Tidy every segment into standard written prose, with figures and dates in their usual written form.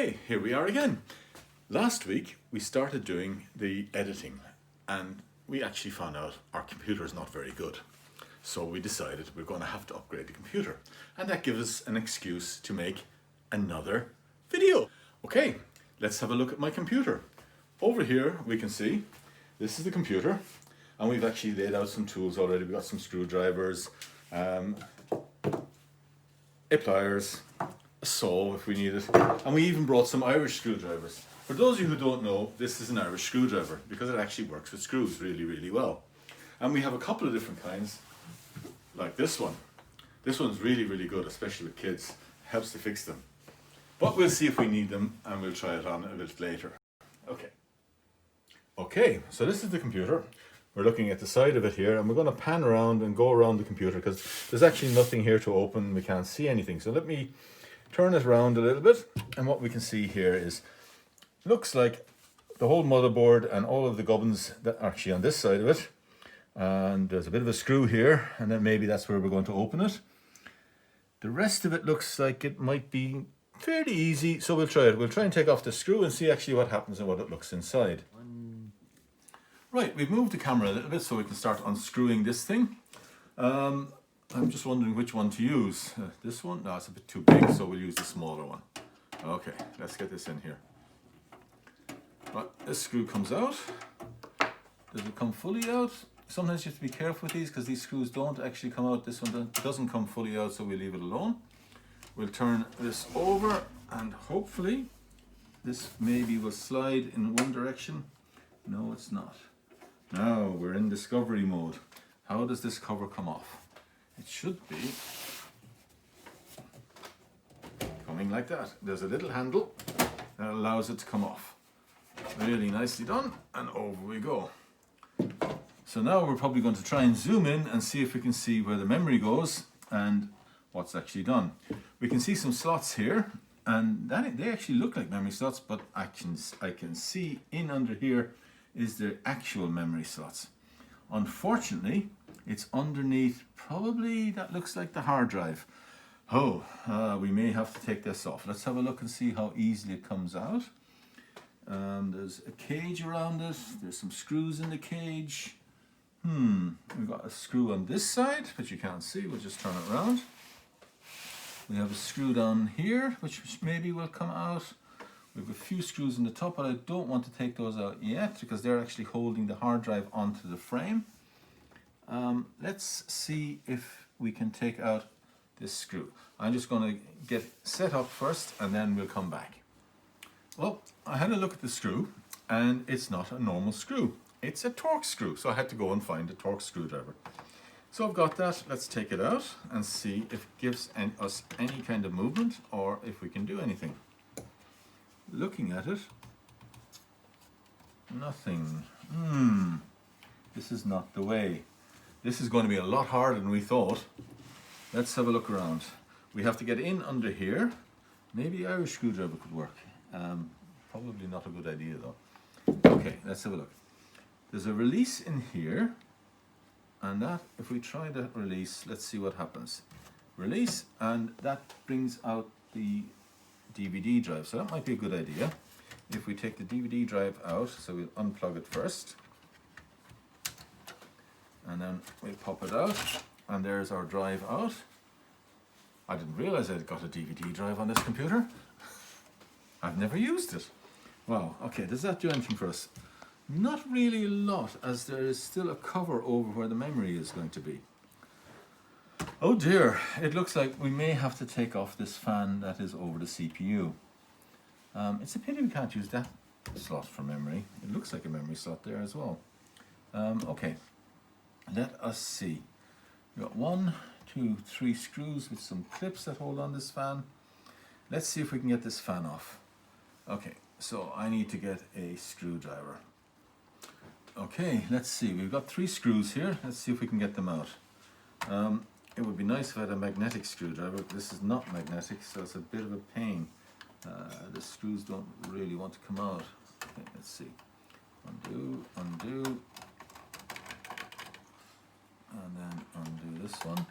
Okay, here we are again. Last week we started doing the editing and we actually found out our computer is not very good. So we decided we're going to have to upgrade the computer, and that gives us an excuse to make another video. Okay, let's have a look at my computer. Over here we can see this is the computer, and we've actually laid out some tools already. We've got some screwdrivers, a pliers, a saw if we need it, and we even brought some Irish screwdrivers. For those of you who don't know, this is an Irish screwdriver because it actually works with screws really well. And we have a couple of different kinds, like this one. This one's really good, especially with kids. Helps to fix them. But we'll see if we need them, and we'll try it on a bit later. Okay, so this is the computer. We're looking at the side of it here, and we're going to pan around and go around the computer because there's actually nothing here to open. We can't see anything. So let me turn it around a little bit, and what we can see here is, looks like the whole motherboard and all of the gubbins that are actually on this side of it. And there's a bit of a screw here, and then maybe that's where we're going to open it. The rest of it looks like it might be fairly easy, so we'll try it. We'll try and take off the screw and see actually what happens and what it looks inside. Right, we've moved the camera a little bit so we can start unscrewing this thing. I'm just wondering which one to use. This one? No, it's a bit too big, so we'll use the smaller one. Okay, let's get this in here. Right, this screw comes out. Does it come fully out? Sometimes you have to be careful with these because these screws don't actually come out. This one doesn't come fully out, so we'll leave it alone. We'll turn this over, and hopefully this maybe will slide in one direction. No, it's not. Now we're in discovery mode. How does this cover come off? It should be coming like that. There's a little handle that allows it to come off. Really nicely done, and over we go. So now we're probably going to try and zoom in and see if we can see where the memory goes and what's actually done. We can see some slots here, and they actually look like memory slots, but I can see in under here is the actual memory slots. Unfortunately, it's underneath, probably that looks like the hard drive. We may have to take this off. Let's have a look and see how easily it comes out. There's a cage around it. There's some screws in the cage. We've got a screw on this side, which you can't see. We'll just turn it around. We have a screw down here, which maybe will come out. We have a few screws in the top, but I don't want to take those out yet because they're actually holding the hard drive onto the frame. Let's see if we can take out this screw. I'm just going to get set up first, and then we'll come back. Well, I had a look at the screw, and it's not a normal screw. It's a Torx screw, so I had to go and find a Torx screwdriver. So I've got that. Let's take it out and see if it gives us any kind of movement or if we can do anything. Looking at it, nothing. This is not the way. This is going to be a lot harder than we thought. Let's have a look around. We have to get in under here. Maybe Irish screwdriver could work. Probably not a good idea though. Okay, let's have a look. There's a release in here, and that, if we try the release, let's see what happens. Release, and that brings out the DVD drive, so that might be a good idea. If we take the DVD drive out, so we'll unplug it first, and then we'll pop it out, and there's our drive out. I didn't realize I'd got a DVD drive on this computer. I've never used it. Wow, okay, does that do anything for us? Not really a lot, as there is still a cover over where the memory is going to be. Oh dear, it looks like we may have to take off this fan that is over the CPU. It's a pity we can't use that slot for memory. It looks like a memory slot there as well. Okay, let us see. We've got 1, 2, 3 screws with some clips that hold on this fan. Let's see if we can get this fan off. Okay, so I need to get a screwdriver. Okay, let's see. We've got 3 screws here. Let's see if we can get them out. It would be nice if I had a magnetic screwdriver. This is not magnetic, so it's a bit of a pain. The screws don't really want to come out. Okay, let's see. Undo, undo. And then undo this one.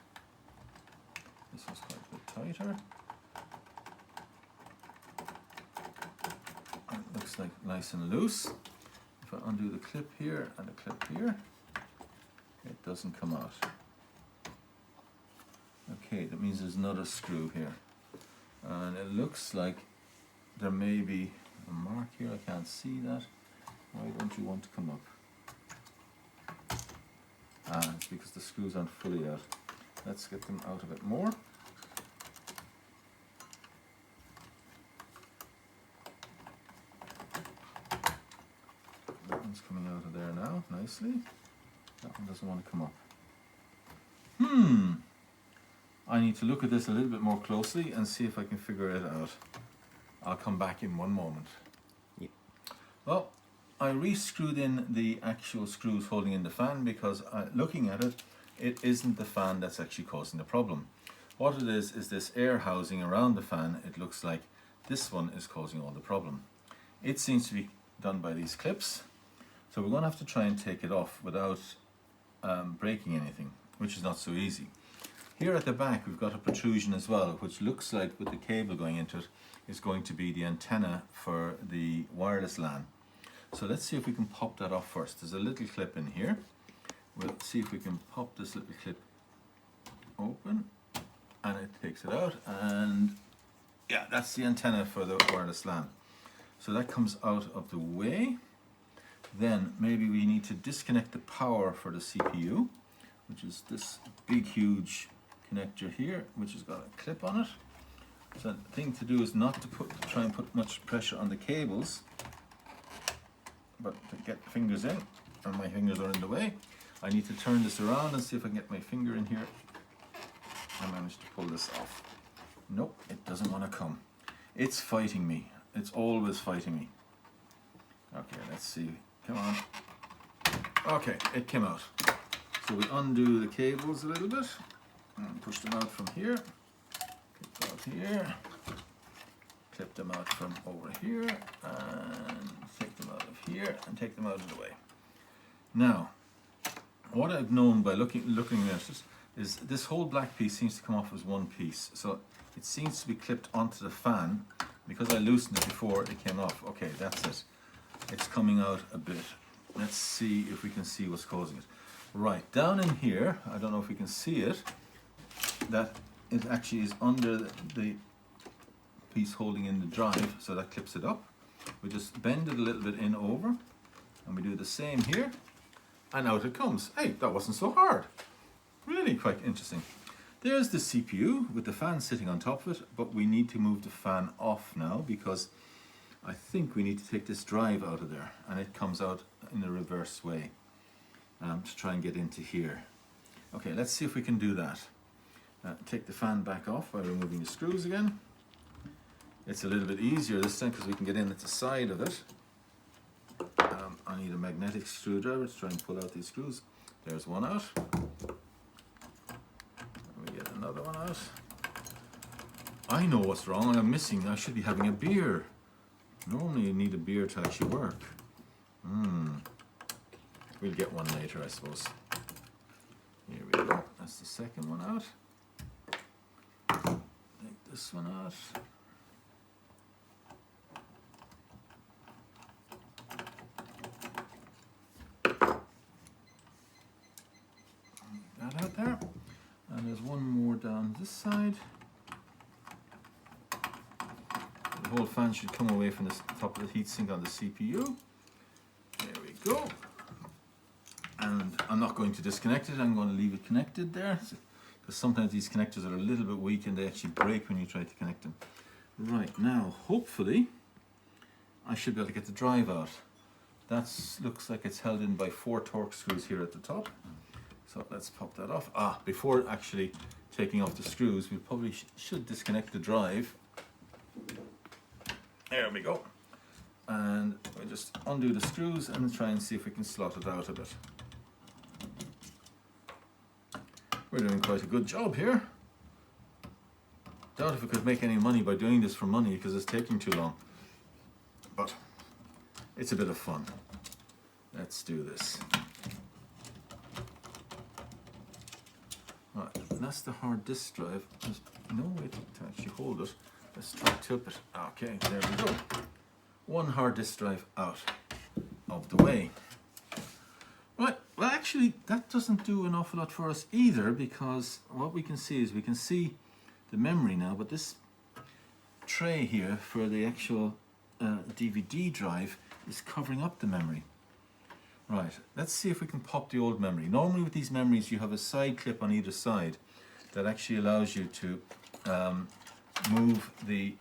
This one's quite a bit tighter. looks like nice and loose. If I undo the clip here and the clip here, it doesn't come out. Okay, that means there's another screw here. And it looks like there may be a mark here. I can't see that. Why don't you want to come up? Ah, it's because the screws aren't fully out. Let's get them out a bit more. That one's coming out of there now, nicely. That one doesn't want to come up. I need to look at this a little bit more closely and see if I can figure it out. I'll come back in one moment. Yeah. Well, I re-screwed in the actual screws holding in the fan because looking at it, it isn't the fan that's actually causing the problem. What it is this air housing around the fan. It looks like this one is causing all the problem. It seems to be done by these clips. So we're going to have to try and take it off without breaking anything, which is not so easy. Here at the back we've got a protrusion as well, which looks like with the cable going into it is going to be the antenna for the wireless LAN. So let's see if we can pop that off first. There's a little clip in here. We'll see if we can pop this little clip open and it takes it out, and yeah, that's the antenna for the wireless LAN. So that comes out of the way. Then maybe we need to disconnect the power for the CPU, which is this big huge connector here, which has got a clip on it. So the thing to do is not to try and put much pressure on the cables, but to get fingers in, and my fingers are in the way. I need to turn this around and see if I can get my finger in here. I managed to pull this off. Nope, it doesn't want to come. It's fighting me. It's always fighting me. Okay, let's see. Come on. Okay, it came out. So we undo the cables a little bit and push them out from here. Clip out here. Clip them out from over here and take them out of here and take them out of the way. Now, what I've known by looking at it is this whole black piece seems to come off as one piece. So it seems to be clipped onto the fan. Because I loosened it before it came off. Okay, that's it. It's coming out a bit. Let's see if we can see what's causing it. Right, down in here, I don't know if we can see it, that it actually is under the piece holding in the drive, so that clips it up. We just bend it a little bit in over, and we do the same here, and out it comes. Hey, that wasn't so hard. Really quite interesting. There's the CPU with the fan sitting on top of it, but we need to move the fan off now because I think we need to take this drive out of there, and it comes out in a reverse way to try and get into here. Okay, let's see if we can do that. Take the fan back off by removing the screws again. It's a little bit easier this time because we can get in at the side of it. I need a magnetic screwdriver to try and pull out these screws. There's one out. Get another one out. I know what's wrong. I'm missing. I should be having a beer. Normally you need a beer to actually work. We'll get one later, I suppose. Here we go. That's the second one out. Take this one out. That out there. And there's one more down this side. The whole fan should come away from the top of the heatsink on the CPU. There we go. And I'm not going to disconnect it, I'm going to leave it connected there. Because sometimes these connectors are a little bit weak and they actually break when you try to connect them. Right, now hopefully I should be able to get the drive out. That looks like it's held in by 4 Torx screws here at the top. So let's pop that off. Before actually taking off the screws, we probably should disconnect the drive. There we go. And we just undo the screws and try and see if we can slot it out a bit. We're doing quite a good job here. Doubt if we could make any money by doing this for money because it's taking too long. But it's a bit of fun. Let's do this. Right, that's the hard disk drive. There's no way to actually hold it. Let's try to tilt it. Okay, there we go. one hard disk drive out of the way. Right, well actually that doesn't do an awful lot for us either, because what we can see is we can see the memory now, but this tray here for the actual DVD drive is covering up the memory. Right, let's see if we can pop the old memory. Normally with these memories you have a side clip on either side that actually allows you to move the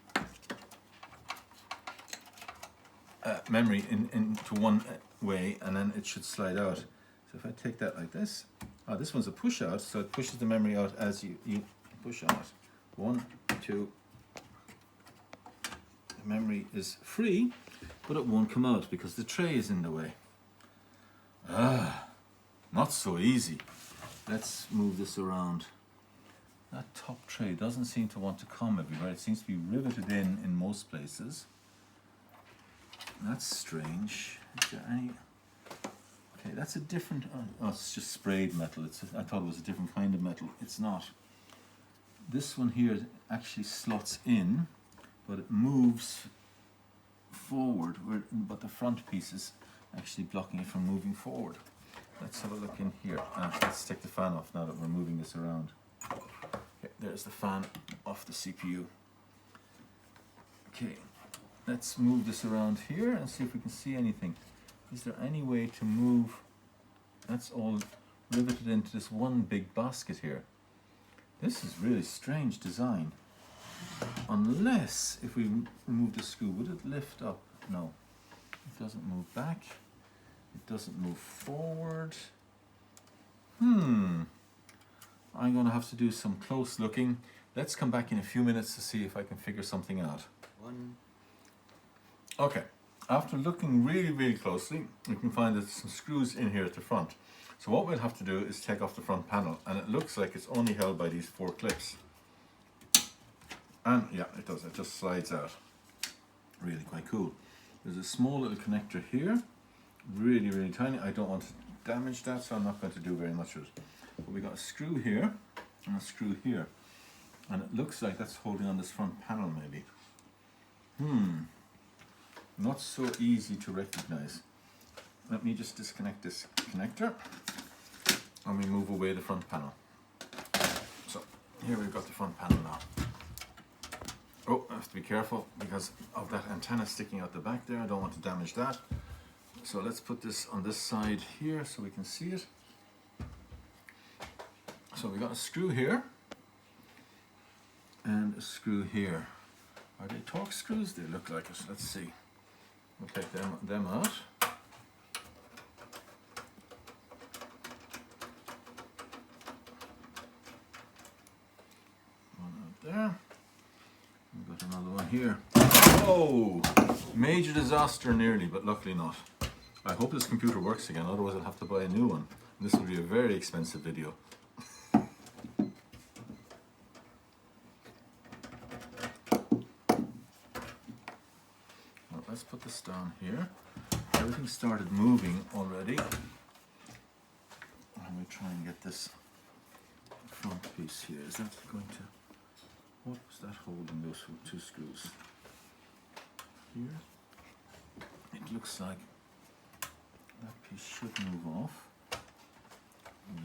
memory into one way, and then it should slide out. So if I take that like this, this one's a push out, so it pushes the memory out as you push on it. 1, 2, the memory is free, but it won't come out because the tray is in the way. Not so easy. Let's move this around. That top tray doesn't seem to want to come everywhere. It seems to be riveted in most places. That's strange. Is there any... Okay, that's a different... Oh, it's just sprayed metal. I thought it was a different kind of metal. It's not. This one here actually slots in, but it moves forward, but the front piece is actually blocking it from moving forward. Let's have a look in here. Let's take the fan off now that we're moving this around. Okay, there's the fan off the CPU. Okay, let's move this around here and see if we can see anything. Is there any way to move? That's all riveted into this one big basket here. This is really strange design. Unless if we remove the screw, would it lift up? No, it doesn't move back. It doesn't move forward. I'm going to have to do some close looking. Let's come back in a few minutes to see if I can figure something out. Okay, after looking really closely, we can find there's some screws in here at the front. So what we'll have to do is take off the front panel, and it looks like it's only held by these 4 clips. And yeah, it does, it just slides out. Really quite cool. There's a small little connector here, really tiny. I don't want to damage that, so I'm not going to do very much with it. But we got a screw here and a screw here, and it looks like that's holding on this front panel maybe. Not so easy to recognize. Let me just disconnect this connector and we move away the front panel. So here we've got the front panel now. Oh, I have to be careful because of that antenna sticking out the back there. I don't want to damage that. So let's put this on this side here so we can see it. So we got a screw here and a screw here. Are they Torx screws? They look like it. Let's see. We'll take them out. One out there. We've got another one here. Oh! Major disaster nearly, but luckily not. I hope this computer works again, otherwise I'll have to buy a new one. This will be a very expensive video. Well, let's put this down here. Everything started moving already. And we try and get this front piece here. Is that going to... What was that holding those 2 screws? Here. It looks like that piece should move off.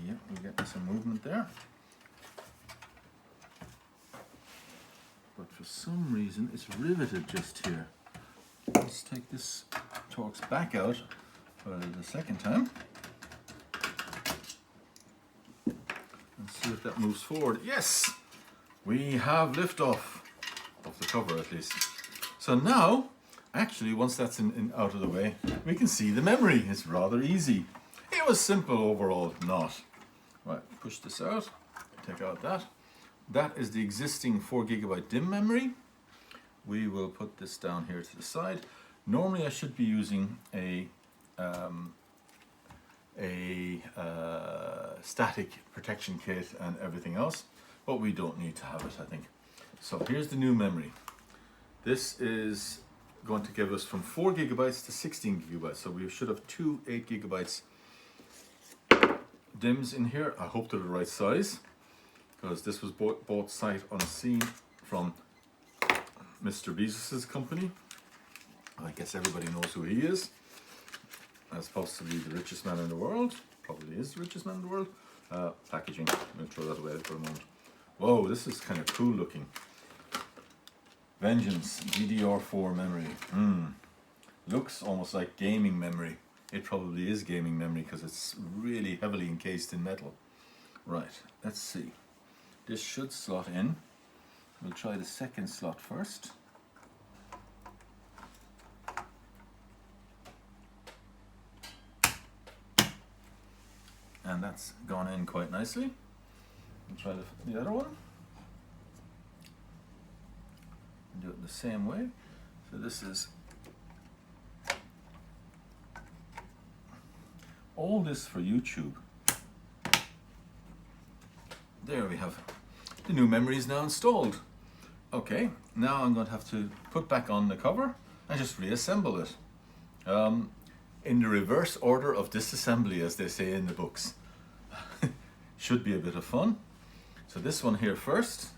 Yeah, we're getting some movement there. But for some reason it's riveted just here. Let's take this Torx back out for the second time. And see if that moves forward. Yes! We have liftoff of the cover at least. So now, actually, once that's out of the way, we can see the memory. It's rather easy. It was simple overall, not. Right, push this out, take out that. That is the existing 4GB DIMM memory. We will put this down here to the side. Normally I should be using a static protection kit and everything else, but we don't need to have it, I think. So here's the new memory. This is going to give us from 4GB to 16GB, so we should have 2 8GB DIMMs in here. I hope they're the right size, because this was bought sight unseen from Mr. Bezos's company, I guess everybody knows who he is, as possibly the richest man in the world. Probably is the richest man in the world. Packaging, we'll throw that away for a moment. Whoa, this is kind of cool looking. Vengeance, DDR4 memory. Looks almost like gaming memory. It probably is gaming memory because it's really heavily encased in metal. Right, let's see. This should slot in. We'll try the second slot first. And that's gone in quite nicely. We'll try the other one. And do it the same way. So this is all this for YouTube. There we have the new memory is now installed. Okay, now I'm going to have to put back on the cover and just reassemble it. In the reverse order of disassembly, as they say in the books. Should be a bit of fun. So this one here first,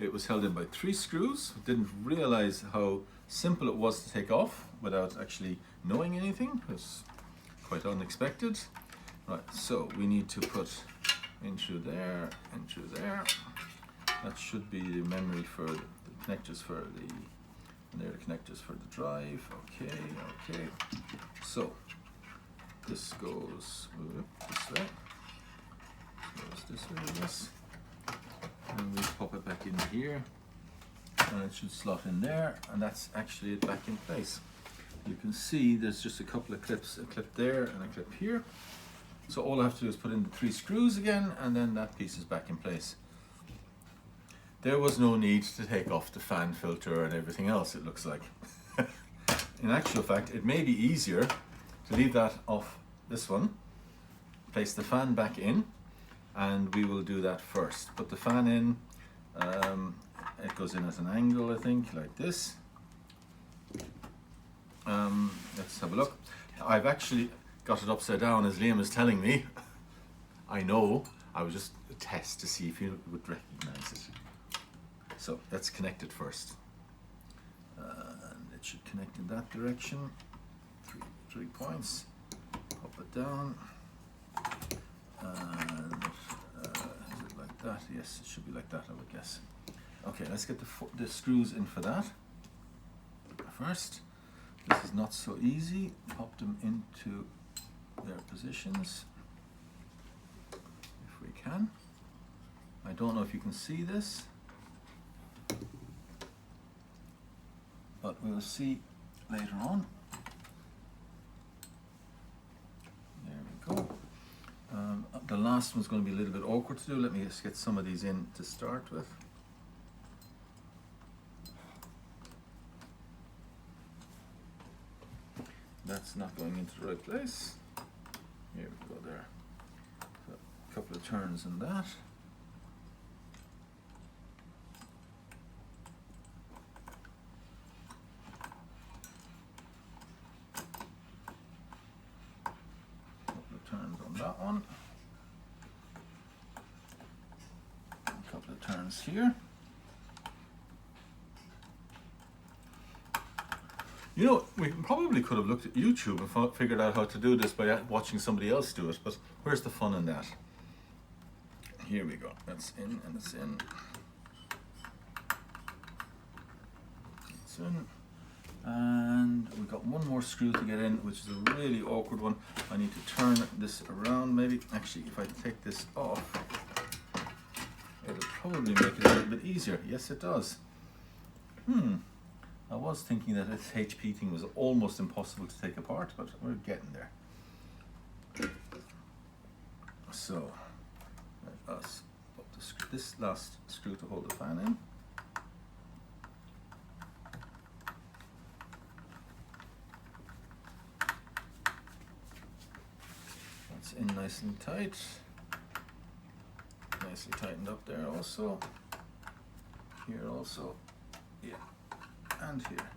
it was held in by 3 screws. Didn't realize how simple it was to take off without actually knowing anything. It was quite unexpected. Right, so we need to put in through there, in through there. That should be the memory for the connectors for the, and there are the connectors for the drive. Okay, okay. So this goes this way. Goes this way, this. And we pop it back in here. And it should slot in there, and that's actually it back in place. You can see there's just a couple of clips, a clip there and a clip here. So all I have to do is put in the 3 screws again, and then that piece is back in place. There was no need to take off the fan filter and everything else, it looks like. In actual fact, it may be easier to leave that off this one, place the fan back in, and we will do that first. Put the fan in, it goes in at an angle, I think, like this. Let's have a look. I've actually got it upside down, as Liam is telling me. I know, I was just a test to see if you would recognize it. So let's connect it first. And it should connect in that direction. Three points. Pop it down. And is it like that? Yes, it should be like that, I would guess. Okay, let's get the screws in for that. First, this is not so easy. Pop them into their positions, if we can. I don't know if you can see this, but we'll see later on. There we go. The last one's going to be a little bit awkward to do. Let me just get some of these in to start with. That's not going into the right place. Here we go there. So a couple of turns in that. Couple of turns on that one. A couple of turns here. You know, we probably could have looked at YouTube and figured out how to do this by watching somebody else do it, but where's the fun in that? Here we go. That's in and it's in. It's in. And we've got one more screw to get in, which is a really awkward one. I need to turn this around maybe. Actually, if I take this off, it'll probably make it a little bit easier. Yes, it does. I was thinking that this HP thing was almost impossible to take apart, but we're getting there. So, let us put this last screw to hold the fan in. That's in nice and tight. Nicely tightened up there also. Here also. Yeah. And here.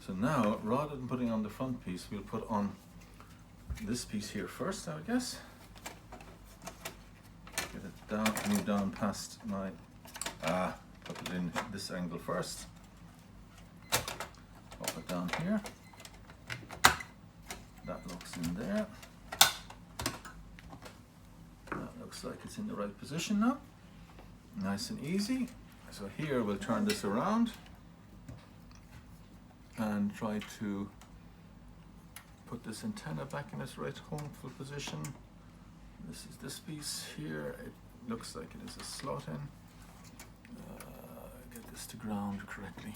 So now, rather than putting on the front piece, we'll put on this piece here first, I would guess. Get it down, move down past my, put it in this angle first. Pop it down here. That locks in there. That looks like it's in the right position now. Nice and easy. So here we'll turn this around and try to put this antenna back in its right homeful position. This is this piece here. It looks like it is a slot in. Get this to ground correctly.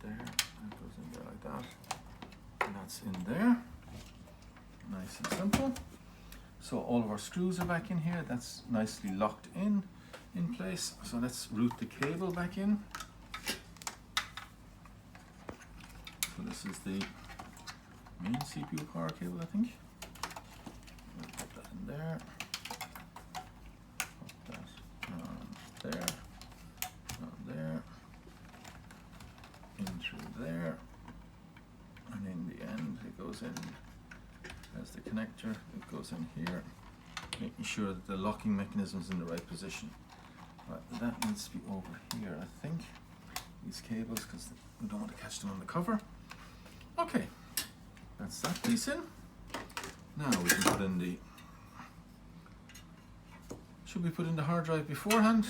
There, and it goes in there like that. And that's in there. Nice and simple. So all of our screws are back in here. That's nicely locked in place. So let's route the cable back in. So this is the main CPU power cable, I think. We'll put that in there. Put that on there. On there. In through there. And in the end, it goes in as the connector. It goes in here, making sure that the locking mechanism is in the right position. Right, that needs to be over here, I think. These cables, because we don't want to catch them on the cover. Okay, that's that piece in. Now we can put in the... Should we put in the hard drive beforehand?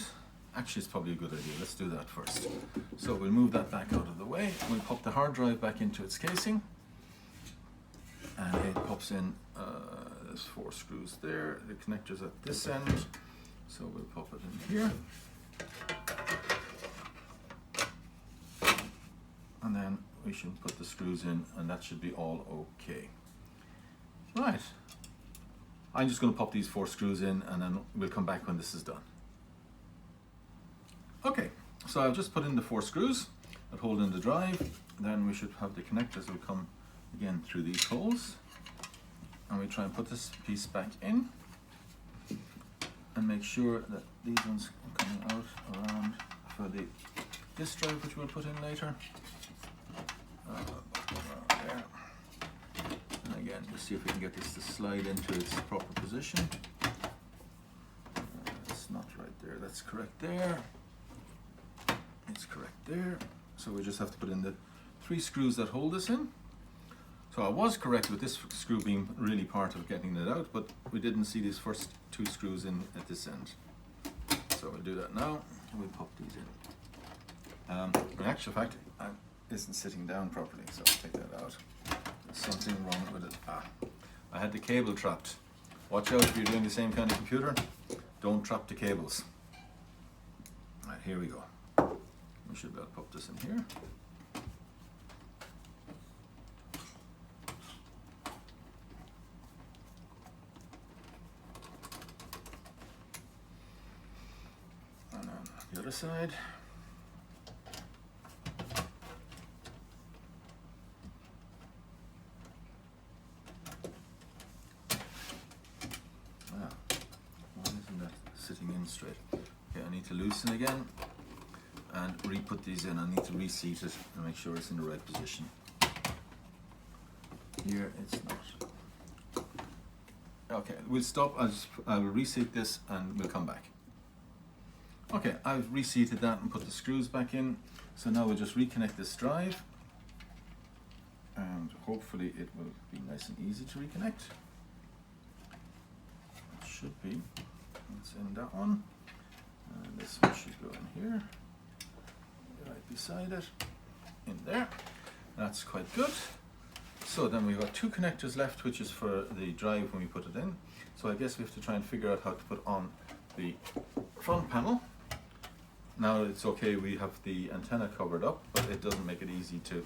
Actually, it's probably a good idea. Let's do that first. So we'll move that back out of the way. We'll pop the hard drive back into its casing. And it pops in, there's 4 screws there. The connector's at this end. So we'll pop it in here. And then we should put the screws in, and that should be all okay. Right. I'm just going to pop these 4 screws in, and then we'll come back when this is done. Okay, so I've just put in the 4 screws that hold in the drive. Then we should have the connectors will come again through these holes. And we try and put this piece back in. And make sure that these ones are coming out around for the disk drive, which we'll put in later. Around there. And again, just see if we can get this to slide into its proper position. It's not right there, that's correct there. It's correct there. So we just have to put in the 3 screws that hold this in. So I was correct with this screw being really part of getting it out, but we didn't see these first 2 screws in at this end. So we'll do that now. We'll pop these in. In actual fact, it isn't sitting down properly, so I'll take that out. There's something wrong with it. I had the cable trapped. Watch out if you're doing the same kind of computer. Don't trap the cables. Right, here we go. We should be able to pop this in here. And on the other side. Why isn't that sitting in straight? Okay, I need to loosen again and re-put these in. I need to reseat it and make sure it's in the right position. Here it's not. Okay, we'll stop. I will reseat this and we'll come back. Okay, I've reseated that and put the screws back in. So now we'll just reconnect this drive and hopefully it will be nice and easy to reconnect. It should be. It's in that one. And this one should go in here. Right beside it, in there. That's quite good. So then we've got 2 connectors left, which is for the drive when we put it in. So I guess we have to try and figure out how to put on the front panel. Now it's okay, we have the antenna covered up, but it doesn't make it easy to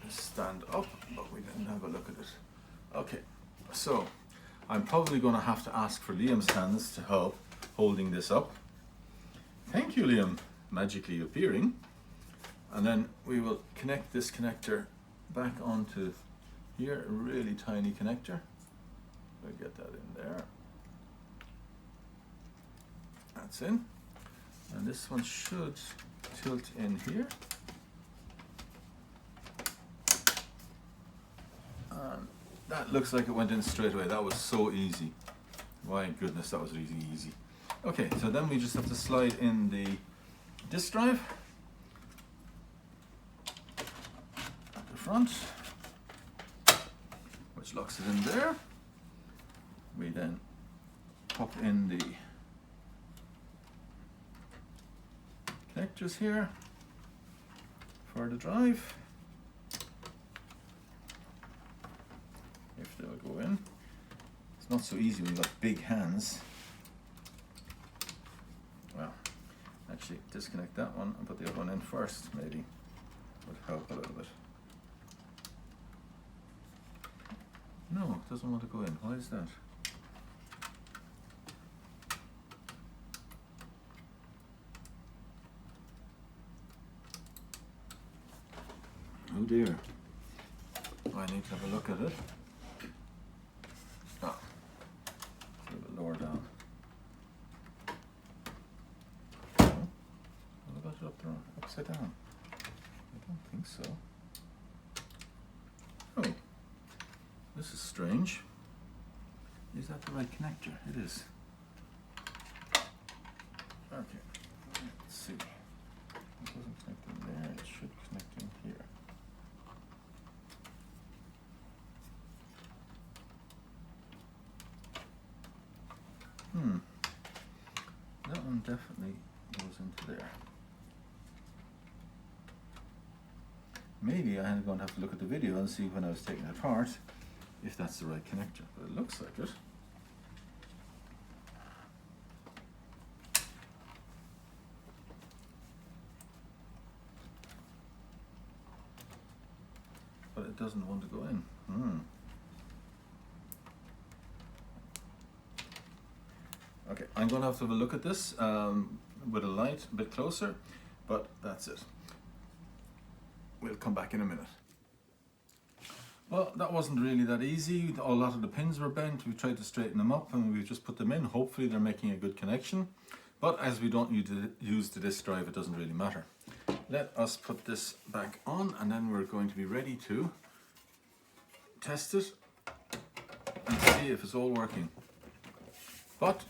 stand up, but we can have a look at it. Okay, so I'm probably going to have to ask for Liam's hands to help holding this up. Thank you, Liam. Magically appearing, and then we will connect this connector back onto here, a really tiny connector. We'll get that in there. That's in, and this one should tilt in here, and that looks like it went in straight away. That was so easy. My goodness, that was really easy. Okay, so then we just have to slide in the disk drive, front, which locks it in there. We then pop in the connectors here for the drive, if they'll go in. It's not so easy when you've got big hands. Well, actually disconnect that one and put the other one in first, maybe would help a little bit. No, it doesn't want to go in. Why is that? Oh dear. I need to have a look at it. Ah, a little bit lower down. Oh, what about it up there, upside down? I don't think so. Oh, this is strange. Is that the right connector? It is. Okay, let's see. It doesn't connect in there, it should connect in here. That one definitely goes into there. Maybe I'm going to have to look at the video and see when I was taking it apart if that's the right connector, but it looks like it. But it doesn't want to go in. Okay, I'm going to have a look at this with a light a bit closer, but that's it. We'll come back in a minute. Well, that wasn't really that easy. A lot of the pins were bent. We tried to straighten them up and we just put them in. Hopefully they're making a good connection. But as we don't use the disk drive, it doesn't really matter. Let us put this back on and then we're going to be ready to test it and see if it's all working. But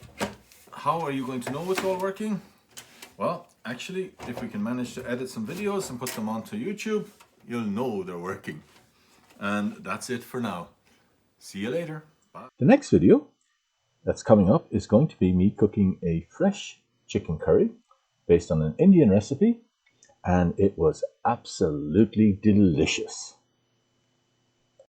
how are you going to know it's all working? Well, actually, if we can manage to edit some videos and put them onto YouTube, you'll know they're working. And that's it for now. See you later. Bye. The next video that's coming up is going to be me cooking a fresh chicken curry based on an Indian recipe, and it was absolutely delicious.